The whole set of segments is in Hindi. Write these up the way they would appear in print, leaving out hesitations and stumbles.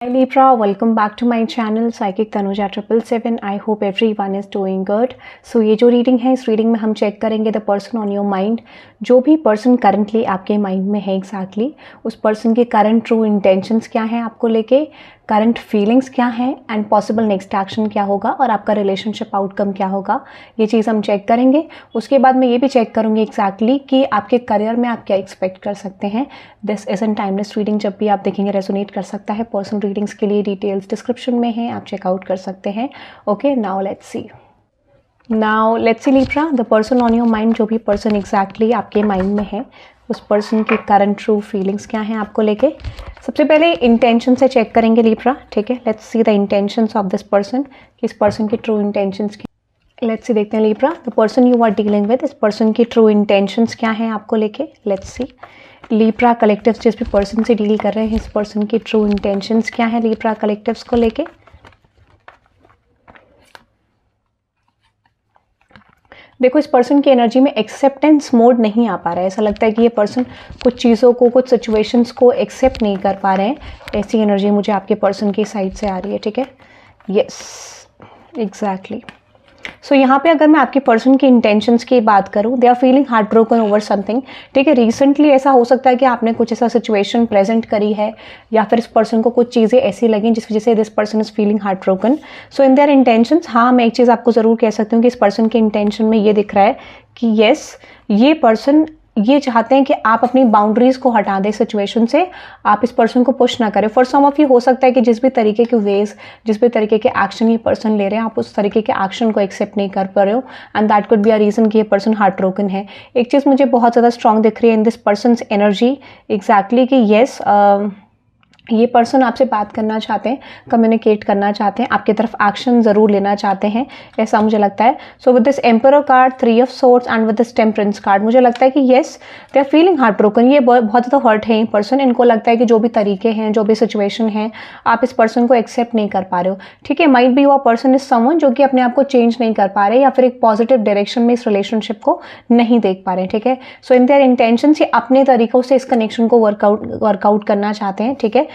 Hi Libra, welcome back to my channel Psychic Tanuja 777. I hope everyone is doing good. So ये जो रीडिंग है, इस रीडिंग में हम चेक करेंगे the person on your mind. जो भी पर्सन करंटली आपके माइंड में है एग्जैक्टली उस पर्सन के करंट ट्रू इंटेंशंस क्या हैं आपको लेके, करंट फीलिंग्स क्या हैं एंड पॉसिबल नेक्स्ट एक्शन क्या होगा और आपका रिलेशनशिप आउटकम क्या होगा. ये चीज़ हम चेक करेंगे. उसके बाद मैं ये भी चेक करूँगी एग्जैक्टली कि आपके करियर में आप क्या एक्सपेक्ट कर सकते हैं. This is an timeless reading, जब भी आप देखेंगे रेजोनेट कर सकता है. पर्सनल रीडिंग्स के लिए डिटेल्स डिस्क्रिप्शन में हैं, आप चेकआउट कर सकते हैं. Okay, now let's C Libra, the person on your mind. जो भी पर्सन एग्जैक्टली आपके माइंड में है उस पर्सन की करंट ट्रू फीलिंग्स क्या हैं आपको लेके. सबसे पहले इंटेंशन से चेक करेंगे लिब्रा, ठीक है. Let's see the intentions of this person, कि इस पर्सन की ट्रू इंटेंशंस क्या. लेट्स सी, देखते हैं Libra, the person you are dealing with, इस पर्सन की ट्रू इंटेंशंस क्या हैं आपको लेके. लेट्स सी लिब्रा कलेक्टिव्स, जिस भी पर्सन से डील कर रहे हैं इस पर्सन की ट्रू इंटेंशंस क्या है लिब्रा कलेक्टिव्स को लेके. देखो, इस पर्सन की एनर्जी में एक्सेप्टेंस मोड नहीं आ पा रहा है. ऐसा लगता है कि ये पर्सन कुछ चीज़ों को, कुछ सिचुएशंस को एक्सेप्ट नहीं कर पा रहे हैं. ऐसी एनर्जी मुझे आपके पर्सन की साइड से आ रही है, ठीक है. Yes, exactly. सो यहाँ पे अगर मैं आपके पर्सन की इंटेंशंस की बात करूँ, they are feeling heart broken over something, ठीक है. रिसेंटली ऐसा हो सकता है कि आपने कुछ ऐसा सिचुएशन प्रेजेंट करी है या फिर इस पर्सन को कुछ चीज़ें ऐसी लगी जिस वजह से this person is feeling heart broken. So in their intentions, हाँ मैं एक चीज़ आपको ज़रूर कह सकती हूँ कि इस पर्सन के इंटेंशन में ये दिख रहा है कि येस, ये पर्सन ये चाहते हैं कि आप अपनी बाउंड्रीज को हटा दें सिचुएशन से, आप इस पर्सन को पुश ना करें. फॉर सम ऑफ यू हो सकता है कि जिस भी तरीके के वेज, जिस भी तरीके के एक्शन ये पर्सन ले रहे हैं, आप उस तरीके के एक्शन को एक्सेप्ट नहीं कर पा रहे हो and that could be a reason कि ये पर्सन हार्ट ब्रोकन है. एक चीज़ मुझे बहुत ज़्यादा स्ट्रांग दिख रही है in this persons energy exactly कि येस, ये पर्सन आपसे बात करना चाहते हैं, कम्युनिकेट करना चाहते हैं, आपकी तरफ एक्शन ज़रूर लेना चाहते हैं, ऐसा मुझे लगता है. So with this Emperor card, 3 of Swords and with this Temperance card, मुझे लगता है कि yes they are feeling heart broken. ये बहुत ज़्यादा हर्ट है ये पर्सन. इनको लगता है कि जो भी तरीके हैं, जो भी सिचुएशन है, आप इस पर्सन को एक्सेप्ट नहीं कर पा रहे हो, ठीक है. Might be your person is someone जो कि अपने आप को चेंज नहीं कर पा रहे या फिर एक पॉजिटिव डायरेक्शन में इस रिलेशनशिप को नहीं देख पा रहे, ठीक है. सो इन देयर इंटेंशंस, ये अपने तरीकों से इस कनेक्शन को वर्कआउट करना चाहते हैं, ठीक है.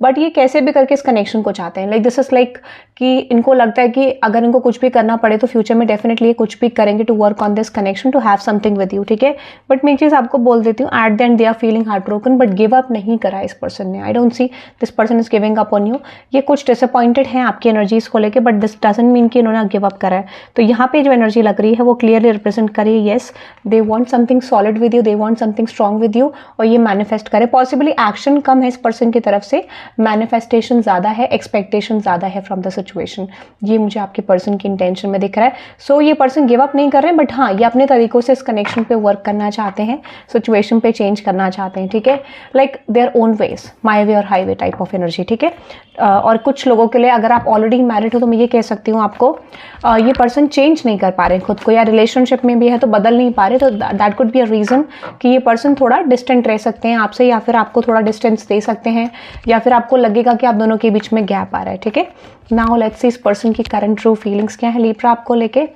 बट ये कैसे भी करके इस कनेक्शन को चाहते हैं. लाइक दिस इज लाइक कि इनको लगता है कि अगर इनको कुछ भी करना पड़े तो फ्यूचर में डेफिनेटली ये कुछ भी करेंगे to work on this connection, to have something with you, ठीक है. बट मैं एक चीज़ आपको बोल देती हूँ, at the end they are feeling heart broken, but give up नहीं करा इस पर्सन ने. I don't see this person is giving up on you. ये कुछ डिसअपॉइंटेड हैं आपकी एनर्जीज को लेकर, बट दिस डजंट मीन कि इन्होंने गिव अप करा है. तो यहाँ पे जो एनर्जी लग रही है वो क्लियरली रिप्रेजेंट करिए, yes they want something solid with you, they want something strong with you, और ये मैनिफेस्ट करे. पॉसिबली एक्शन कम है इस पर्सन की तरफ से, मैनिफेस्टेशन ज़्यादा है, एक्सपेक्टेशन ज़्यादा है फ्रॉम द सिचुएशन. ये मुझे आपके पर्सन की इंटेंशन में दिख रहा है. सो ये पर्सन गिव अप नहीं कर रहे हैं, बट हाँ ये अपने तरीकों से इस कनेक्शन पे वर्क करना चाहते हैं, सिचुएशन पे चेंज करना चाहते हैं, ठीक है. लाइक देयर ओन वेज, माई वे और हाईवे टाइप ऑफ एनर्जी, ठीक है. और कुछ लोगों के लिए, अगर आप ऑलरेडी मैरिड हो तो मैं ये कह सकती हूँ आपको, ये पर्सन चेंज नहीं कर पा रहे खुद को, या रिलेशनशिप में भी है तो बदल नहीं पा रहे, तो that could be a reason कि ये पर्सन थोड़ा डिस्टेंट रह सकते हैं आपसे, या फिर आपको थोड़ा डिस्टेंस दे सकते हैं, या फिर आपको लगेगा कि आप दोनों के बीच में गैप आ रहा है, ठीक है. नाउ लेट्स सी इस पर्सन की करंट ट्रू फीलिंग्स क्या है लिब्रा आपको लेके.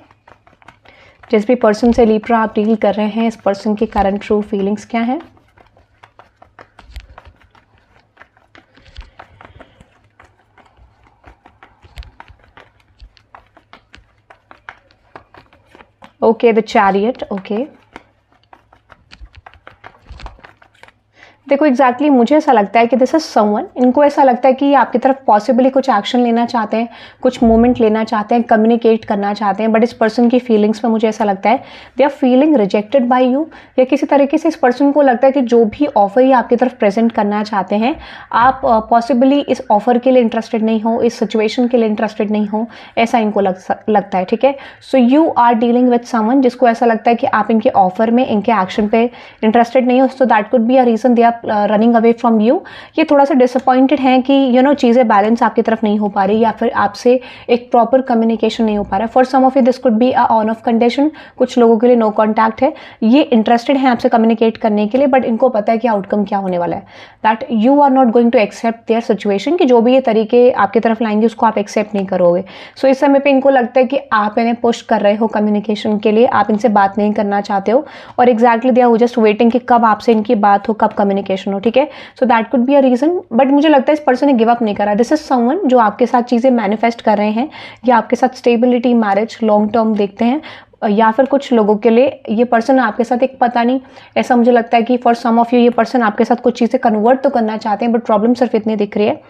जिस भी पर्सन से लिब्रा आप डील कर रहे हैं इस पर्सन की करंट ट्रू फीलिंग्स क्या है. Okay, the chariot. ओके, देखो एग्जैक्टली मुझे ऐसा लगता है कि दिस इज समवन, इनको ऐसा लगता है कि आपकी तरफ पॉसिबली कुछ एक्शन लेना चाहते हैं, कुछ मूवमेंट लेना चाहते हैं, कम्युनिकेट करना चाहते हैं, बट इस पर्सन की फीलिंग्स में मुझे ऐसा लगता है they are feeling rejected by you, या किसी तरीके से इस पर्सन को लगता है कि जो भी ऑफर ये आपकी तरफ प्रेजेंट करना चाहते हैं, आप पॉसिबली इस ऑफर के लिए इंटरेस्टेड नहीं हो, इस सिचुएशन के लिए इंटरेस्टेड नहीं हो, ऐसा इनको लगता है, ठीक है. So you are dealing with someone जिसको ऐसा लगता है कि आप इनके ऑफर में, इनके एक्शन पे इंटरेस्टेड नहीं हो. So that could be a reason they are running away from you. ये थोड़ा सा डिसअपॉइंटेड हैं कि यू नो चीज़ें बैलेंस आपकी तरफ नहीं हो पा रही, या फिर आपसे एक प्रॉपर कम्युनिकेशन नहीं हो पा रहा है. For some of you this could be a on off condition, कुछ लोगों के लिए नो कॉन्टैक्ट है. ये इंटरेस्टेड हैं आपसे कम्युनिकेट करने के लिए, बट इनको पता है कि आउटकम क्या होने वाला है, that you are not going to accept their situation, कि जो भी ये तरीके आपकी तरफ लाएंगे उसको आप एक्सेप्ट नहीं करोगे. सो इस समय पे इनको लगता है कि आप इन्हें पुश कर रहे हो कम्युनिकेशन के लिए, आप इनसे बात नहीं करना चाहते हो, और exactly they are just waiting कि कब आपसे इनकी बात हो, कब कम्युनिकेशन कम्युनिकेशन हो, ठीक है। So that could be a reason, but मुझे लगता है इस पर्सन ने गिव अप नहीं करा। दिस इज समवन जो आपके साथ चीज़ें मैनिफेस्ट कर रहे हैं या आपके साथ स्टेबिलिटी, मैरिज, लॉन्ग टर्म देखते हैं, या फिर कुछ लोगों के लिए ये पर्सन आपके साथ एक पता नहीं, ऐसा मुझे लगता है कि फॉर सम ऑफ यू ये पर्सन आपके साथ कुछ चीज़ें कन्वर्ट तो करना चाहते हैं, बट प्रॉब्लम सिर्फ इतनी दिख रही है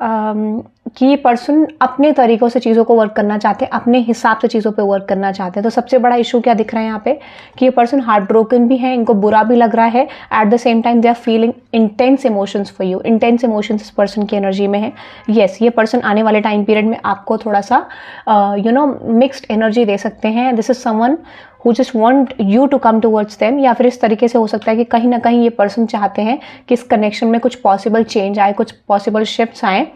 कि ये पर्सन अपने तरीक़ों से चीज़ों को वर्क करना चाहते हैं, अपने हिसाब से चीज़ों पे वर्क करना चाहते हैं। तो सबसे बड़ा इशू क्या दिख रहा है यहाँ पे कि ये पर्सन हार्ट ब्रोकन भी है, इनको बुरा भी लग रहा है, at the same time they are feeling intense emotions for you. Intense emotions इस पर्सन की एनर्जी में है। येस, ये पर्सन आने वाले टाइम पीरियड में आपको थोड़ा सा मिक्स्ड एनर्जी दे सकते हैं। This is someone who just want you to come towards them, या फिर इस तरीके से हो सकता है कि कहीं ना कहीं ये पर्सन चाहते हैं कि इस कनेक्शन में कुछ पॉसिबल चेंज आए, कुछ पॉसिबल शिफ्ट्स आए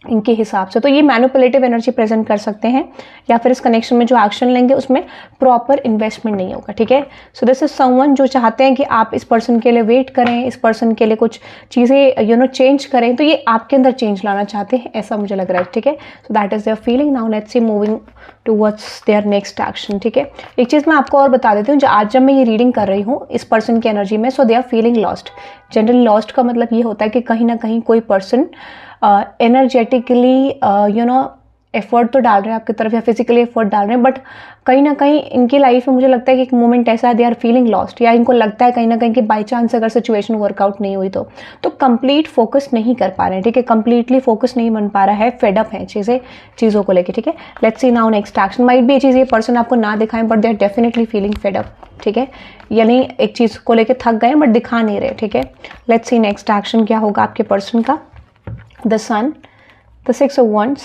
इनके हिसाब से। तो ये मैनिपुलेटिव एनर्जी प्रेजेंट कर सकते हैं, या फिर इस कनेक्शन में जो एक्शन लेंगे उसमें प्रॉपर इन्वेस्टमेंट नहीं होगा, ठीक है। सो दिस इज समवन जो चाहते हैं कि आप इस पर्सन के लिए वेट करें, इस पर्सन के लिए कुछ चीज़ें चेंज करें, तो ये आपके अंदर चेंज लाना चाहते हैं, ऐसा मुझे लग रहा है, ठीक है। So that is their feeling. Now let's see moving towards their next action, ठीक है। एक चीज़ मैं आपको और बता देती हूँ, आज जब मैं ये रीडिंग कर रही हूँ इस पर्सन की एनर्जी में, so they are feeling lost. Generally lost का मतलब ये होता है कि कहीं ना कहीं कोई पर्सन एनर्जेटिकली एफर्ट तो डाल रहे हैं आपकी तरफ, या फिजिकली एफर्ट डाल रहे हैं, बट कहीं ना कहीं इनकी लाइफ में मुझे लगता है कि एक मोमेंट ऐसा है दे आर फीलिंग लॉस्ट, या इनको लगता है कहीं ना कहीं कि बाई चांस अगर सिचुएशन वर्कआउट नहीं हुई तो कंप्लीट फोकस नहीं कर पा रहे हैं, ठीक है। कंप्लीटली फोकस नहीं बन पा रहा है, फेडअप है चीज़ों को लेके, ठीक है। Let's see now next action. Might भी ये चीज़ ये पर्सन आपको ना दिखाएं, but they are definitely feeling fed up, ठीक है। यानी एक चीज़ को लेके थक गए बट दिखा नहीं रहे, ठीक है। लेट्स सी नेक्स्ट एक्शन क्या होगा आपके पर्सन का। The Sun, the 6 of Wands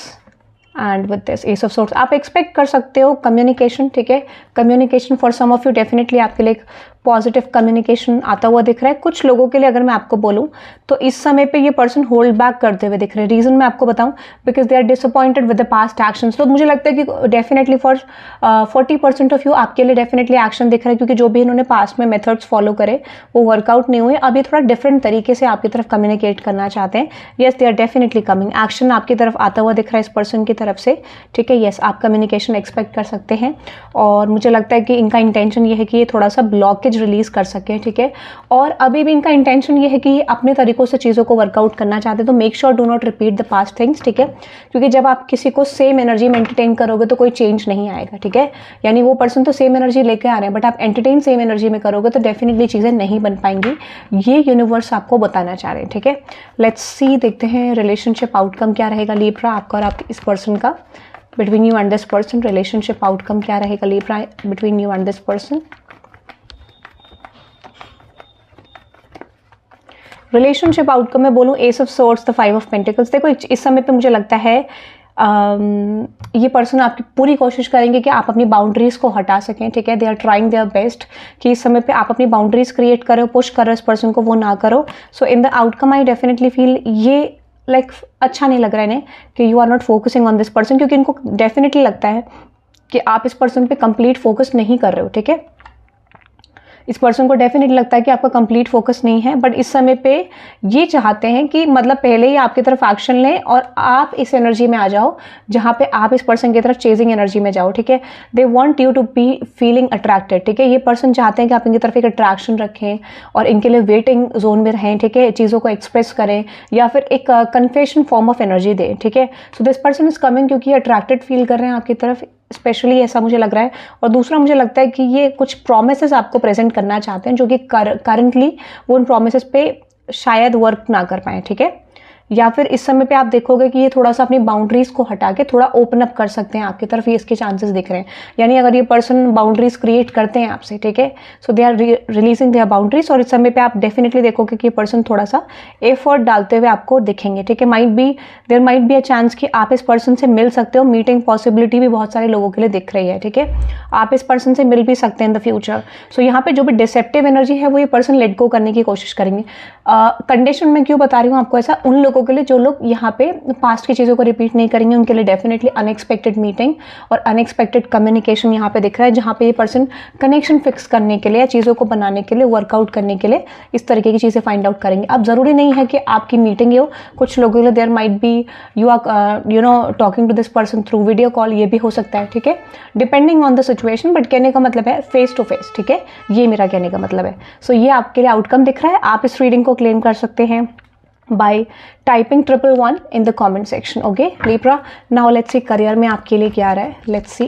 and with this ace of Swords. आप एक्सपेक्ट कर सकते हो कम्युनिकेशन, ठीक है। Communication for some of you definitely आपके लिए पॉजिटिव कम्युनिकेशन आता हुआ दिख रहा है। कुछ लोगों के लिए अगर मैं आपको बोलूं तो इस समय पे ये पर्सन होल्ड बैक करते हुए दिख रहे हैं। रीजन मैं आपको बताऊं, because they are disappointed with the past actions. तो मुझे लगता है कि डेफिनेटली फॉर 40% ऑफ यू आपके लिए डेफिनेटली एक्शन दिख रहा है, क्योंकि जो भी इन्होंने पास्ट में मेथड्स फॉलो करे वो वर्कआउट नहीं हुए। अब ये थोड़ा डिफरेंट तरीके से आपकी तरफ कम्युनिकेट करना चाहते हैं। Yes, they are definitely coming. Action आपकी तरफ आता हुआ दिख रहा है इस पर्सन की तरफ से, ठीक है। येस, आप कम्युनिकेशन एक्सपेक्ट कर सकते हैं, और मुझे लगता है कि इनका इंटेंशन ये है कि ये थोड़ा सा ब्लॉकेज रिलीज कर सकें, ठीक है। और अभी भी इनका इंटेंशन ये है कि ये अपने तरीकों से चीज़ों को वर्कआउट करना चाहते हैं। तो make sure do not repeat the past things, ठीक है। क्योंकि जब आप किसी को सेम एनर्जी में एंटरटेन करोगे तो कोई चेंज नहीं आएगा, ठीक है। यानी वो पर्सन तो सेम एनर्जी लेके आ रहे हैं, बट आप एंटरटेन सेम एनर्जी में करोगे तो डेफिनेटली चीज़ें नहीं बन पाएंगी। ये यूनिवर्स आपको बताना चाह रहे हैं, ठीक है। लेट्स सी, देखते हैं रिलेशनशिप आउटकम क्या रहेगा लिब्रा आपका और आपके इस पर्सन का। Between you and this person relationship outcome क्या रहेगा Libra between you and this person. Relationship outcome में बोलूँ S of swords, the 5 of pentacles. देखो इस समय पे मुझे लगता है ये पर्सन आपकी पूरी कोशिश करेंगे कि आप अपनी बाउंड्रीज को हटा सकें, ठीक है। They are trying their best कि इस समय पे आप अपनी बाउंड्रीज क्रिएट करो, पुश करो इस पर्सन को, वो ना करो। So in the outcome I definitely feel ये अच्छा नहीं लग रहा है इन्हें कि you are not focusing on this person, क्योंकि इनको डेफिनेटली लगता है कि आप इस पर्सन पे कंप्लीट फोकस नहीं कर रहे हो, ठीक है। इस पर्सन को डेफिनेटली लगता है कि आपका कंप्लीट फोकस नहीं है, बट इस समय पे ये चाहते हैं कि मतलब पहले ही आपकी तरफ एक्शन लें और आप इस एनर्जी में आ जाओ जहाँ पे आप इस पर्सन की तरफ चेजिंग एनर्जी में जाओ, ठीक है। They want you to be feeling attracted, ठीक है। ये पर्सन चाहते हैं कि आप इनकी तरफ एक अट्रैक्शन रखें और इनके लिए वेटिंग जोन में रहें, ठीक है। चीज़ों को एक्सप्रेस करें या फिर एक कन्फेशन फॉर्म ऑफ एनर्जी दें, ठीक है। So this person is coming क्योंकि अट्रैक्टेड फील कर रहे हैं आपकी तरफ, स्पेशली ऐसा मुझे लग रहा है। और दूसरा मुझे लगता है कि ये कुछ प्रोमिसेस आपको प्रेजेंट करना चाहते हैं जो कि करंटली वो उन प्रोमिसेस पे शायद वर्क ना कर पाए, ठीक है। या फिर इस समय पे आप देखोगे कि ये थोड़ा सा अपनी बाउंड्रीज को हटा के थोड़ा ओपन अप कर सकते हैं आपकी तरफ, ये इसके चांसेस दिख रहे हैं। यानी अगर ये पर्सन बाउंड्रीज क्रिएट करते हैं आपसे, ठीक है, so they are releasing their boundaries. और इस समय पे आप डेफिनेटली देखोगे कि ये पर्सन थोड़ा सा एफर्ट डालते हुए आपको दिखेंगे, ठीक है। There might be a chance कि आप इस पर्सन से मिल सकते हो। मीटिंग पॉसिबिलिटी भी बहुत सारे लोगों के लिए दिख रही है, ठीक है। आप इस पर्सन से मिल भी सकते हैं इन द फ्यूचर। सो यहाँ पे जो भी डिसेप्टिव एनर्जी है वो ये पर्सन लेट गो करने की कोशिश करेंगे। कंडीशन में क्यों बता रही हूँ आपको ऐसा, उन लोगों लोगों के लिए, जो लोग यहाँ पे पास्ट की चीज़ों को रिपीट नहीं करेंगे, उनके लिए डेफिनेटली अनएक्सपेक्टेड मीटिंग और अनएक्सपेक्टेड कम्युनिकेशन यहाँ पे दिख रहा है, जहाँ पे ये पर्सन कनेक्शन फिक्स करने के लिए या चीज़ों को बनाने के लिए, वर्कआउट करने के लिए इस तरीके की चीज़ें फाइंड आउट करेंगे। अब ज़रूरी नहीं है कि आपकी मीटिंग हो, कुछ लोगों के लिए there might be you are talking to this person through video call, ये भी हो सकता है, ठीक है, depending on the situation. But कहने का मतलब है फेस टू फेस, ठीक है, ये मेरा कहने का मतलब है। सो ये आपके लिए आउटकम दिख रहा है। आप इस रीडिंग को क्लेम कर सकते हैं by typing 111 in the comment section. Okay, Libra. Now let's see career में आपके लिए क्या रहा है. Let's see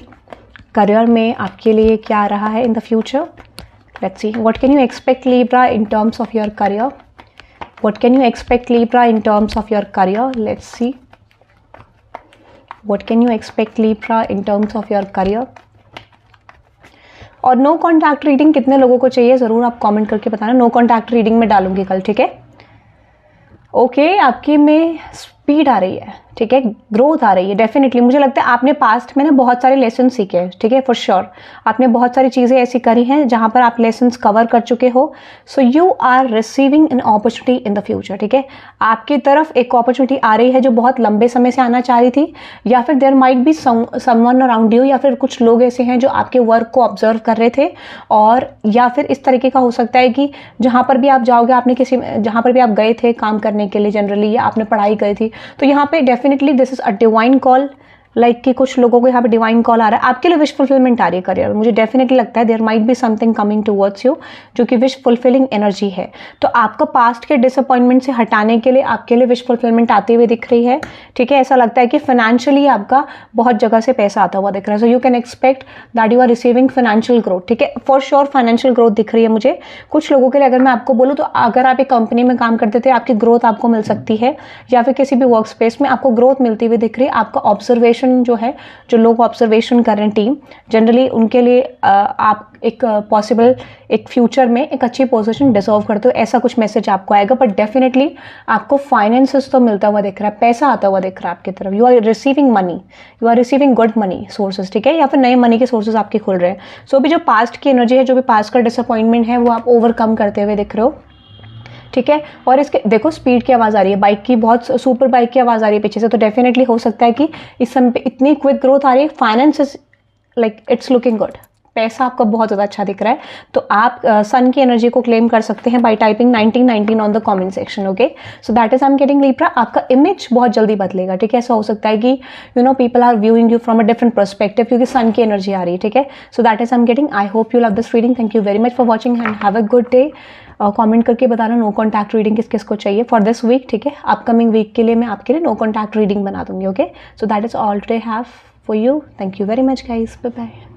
career में आपके लिए क्या रहा है in the future. Let's see what can you expect, Libra, in terms of your career. What can you expect, Libra, in terms of your career? Let's see what can you expect, Libra, in terms of your career. और नो कॉन्टैक्ट रीडिंग कितने लोगों को चाहिए ज़रूर आप कमेंट करके बताना। नो कॉन्टैक्ट रीडिंग में डालूंगी कल, ठीक है। ओके, आपकी में स्पीड आ रही है, ठीक है, ग्रोथ आ रही है। डेफिनेटली मुझे लगता है आपने पास्ट में ना बहुत सारे लेसन सीखे हैं, ठीक है, फॉर श्योर। आपने बहुत सारी चीज़ें ऐसी करी हैं जहाँ पर आप लेसन्स कवर कर चुके हो। So you are receiving an opportunity in the future, ठीक है। आपकी तरफ एक अपॉर्चुनिटी आ रही है जो बहुत लंबे समय से आना चाह रही थी, या फिर there might be someone around you, या फिर कुछ लोग ऐसे हैं जो आपके वर्क को ऑब्जर्व कर रहे थे, और या फिर इस तरीके का हो सकता है कि जहाँ पर भी आप जाओगे, आपने जहाँ पर भी आप गए थे काम करने के लिए जनरली, या आपने पढ़ाई करी थी, तो यहाँ पे definitely this is a divine call. Like कि कुछ लोगों को यहाँ पे डिवाइन कॉल आ रहा है, आपके लिए विश फुलफिलमेंट आ रही है करियर। मुझे डेफिनेटली लगता है there might be something coming towards you जो कि विश फुलफिलिंग एनर्जी है। तो आपको पास्ट के डिसअपॉइंटमेंट से हटाने के लिए आपके लिए विश फुलफिलमेंट आती हुई दिख रही है, ठीक है। ऐसा लगता है कि फाइनेंशियली आपका बहुत जगह से पैसा आता हुआ दिख रहा है। So you can expect that you are receiving financial growth, ठीक है, फॉर श्योर फाइनेंशियल ग्रोथ दिख रही है मुझे। कुछ लोगों के लिए अगर मैं आपको बोलूँ तो अगर आप एक कंपनी में काम करते थे, आपकी ग्रोथ आपको मिल सकती है, या फिर किसी भी वर्क स्पेस में आपको ग्रोथ मिलती हुई दिख रही है। आपका ऑब्जर्वेशन जो है, जो लोग ऑब्जर्वेशन कर रहे हैं टीम जनरली, उनके लिए आप एक पॉसिबल एक फ्यूचर में एक अच्छी पोजीशन डिजर्व करते हो, ऐसा कुछ मैसेज आपको आएगा। बट डेफिनेटली आपको फाइनेंसेस तो मिलता हुआ दिख रहा है, पैसा आता हुआ दिख रहा है आपकी तरफ। You are receiving money, you are receiving good money sources, ठीक है, या फिर नए मनी के सोर्सेज आपके खुल रहे हैं। सो भी जो पास्ट की एनर्जी है, जो भी पास्ट का डिसअपॉइंटमेंट है, वो आप ओवरकम करते हुए दिख रहे हो, ठीक है। और इसके देखो स्पीड की आवाज़ आ रही है, बाइक की, बहुत सुपर बाइक की आवाज़ आ रही है पीछे से। तो डेफिनेटली हो सकता है कि इस समय पे इतनी क्विक ग्रोथ आ रही है, finance is like it's looking good, पैसा आपका बहुत ज़्यादा अच्छा दिख रहा है। तो आप सन की एनर्जी को क्लेम कर सकते हैं bye typing 1919 on the comment section. Okay, so that is I am getting Libra. आपका इमेज बहुत जल्दी बदलेगा, ठीक है। ऐसा हो सकता है कि people are viewing you from a different perspective, क्योंकि सन की एनर्जी आ रही है, ठीक है। So that is I am getting. I hope you love this reading. Thank you very much for watching and have a good day. Comment करके बताना नो कॉन्टैक्ट रीडिंग किस किस को चाहिए फॉर दिस वीक, ठीक है। अपकमिंग वीक के लिए मैं आपके लिए नो कॉन्टैक्ट रीडिंग बना दूंगी। Okay, so that is all today have for you. Thank you very much guys, bye bye.